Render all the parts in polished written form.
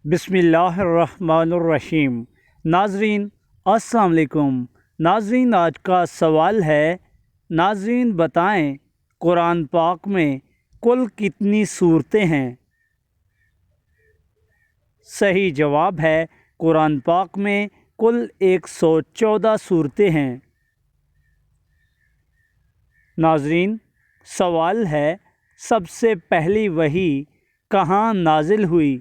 بسم اللہ الرحمن الرحیم۔ ناظرین السلام علیکم۔ ناظرین آج کا سوال ہے، ناظرین بتائیں قرآن پاک میں کل کتنی صورتیں ہیں؟ صحیح جواب ہے قرآن پاک میں کل 114 صورتیں ہیں۔ ناظرین سوال ہے، سب سے پہلی وحی کہاں نازل ہوئی؟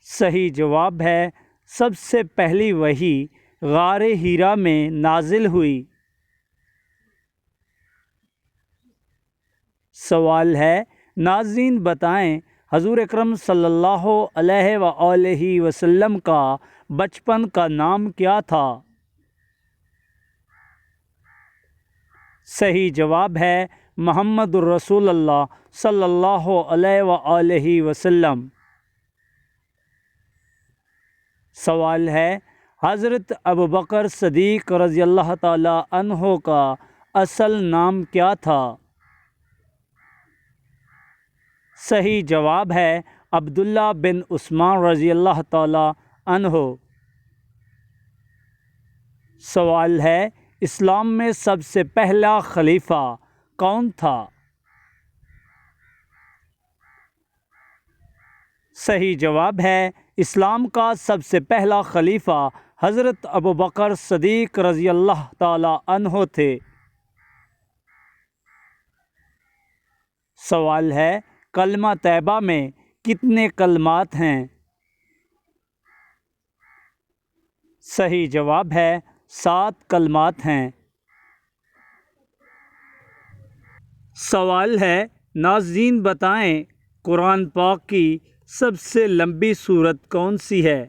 صحیح جواب ہے سب سے پہلی وحی غار حرا میں نازل ہوئی۔ سوال ہے، ناظرین بتائیں حضور اکرم صلی اللہ علیہ وآلہ وسلم کا بچپن کا نام کیا تھا؟ صحیح جواب ہے محمد الرسول اللہ صلی اللہ علیہ وآلہ وسلم۔ سوال ہے، حضرت ابوبکر صدیق رضی اللہ تعالی عنہ کا اصل نام کیا تھا؟ صحیح جواب ہے عبداللہ بن عثمان رضی اللہ تعالی عنہ۔ سوال ہے، اسلام میں سب سے پہلا خلیفہ کون تھا؟ صحیح جواب ہے اسلام کا سب سے پہلا خلیفہ حضرت ابوبکر صدیق رضی اللہ تعالی عنہ تھے۔ سوال ہے، کلمہ طیبہ میں کتنے کلمات ہیں؟ صحیح جواب ہے 7 کلمات ہیں۔ سوال ہے، ناظرین بتائیں قرآن پاک کی سب سے لمبی سورت کون سی ہے؟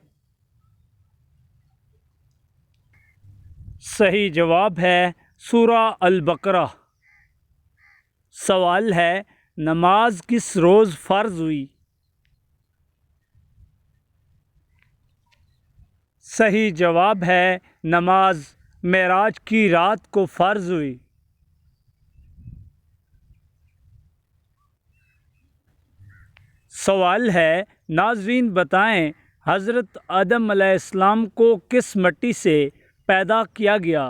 صحیح جواب ہے سورہ البقرہ۔ سوال ہے، نماز کس روز فرض ہوئی؟ صحیح جواب ہے نماز معراج کی رات کو فرض ہوئی۔ سوال ہے، ناظرین بتائیں حضرت آدم علیہ السلام کو کس مٹی سے پیدا کیا گیا؟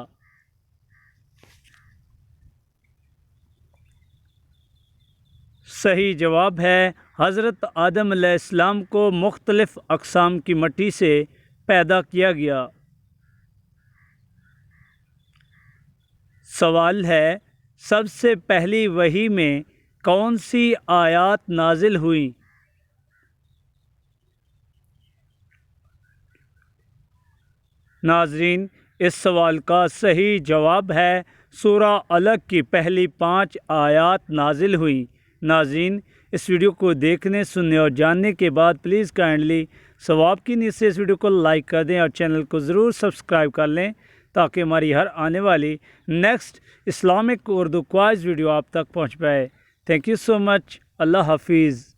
صحیح جواب ہے حضرت آدم علیہ السلام کو مختلف اقسام کی مٹی سے پیدا کیا گیا۔ سوال ہے، سب سے پہلی وحی میں کون سی آیات نازل ہوئیں؟ ناظرین اس سوال کا صحیح جواب ہے سورہ علق کی پہلی 5 آیات نازل ہوئیں۔ ناظرین اس ویڈیو کو دیکھنے، سننے اور جاننے کے بعد پلیز کائنڈلی ثواب کی نیت سے اس ویڈیو کو لائک کر دیں اور چینل کو ضرور سبسکرائب کر لیں تاکہ ہماری ہر آنے والی next Islamic Urdu quiz video آپ تک پہنچ پائے۔ تھینک یو سو مچ۔ اللہ حافظ۔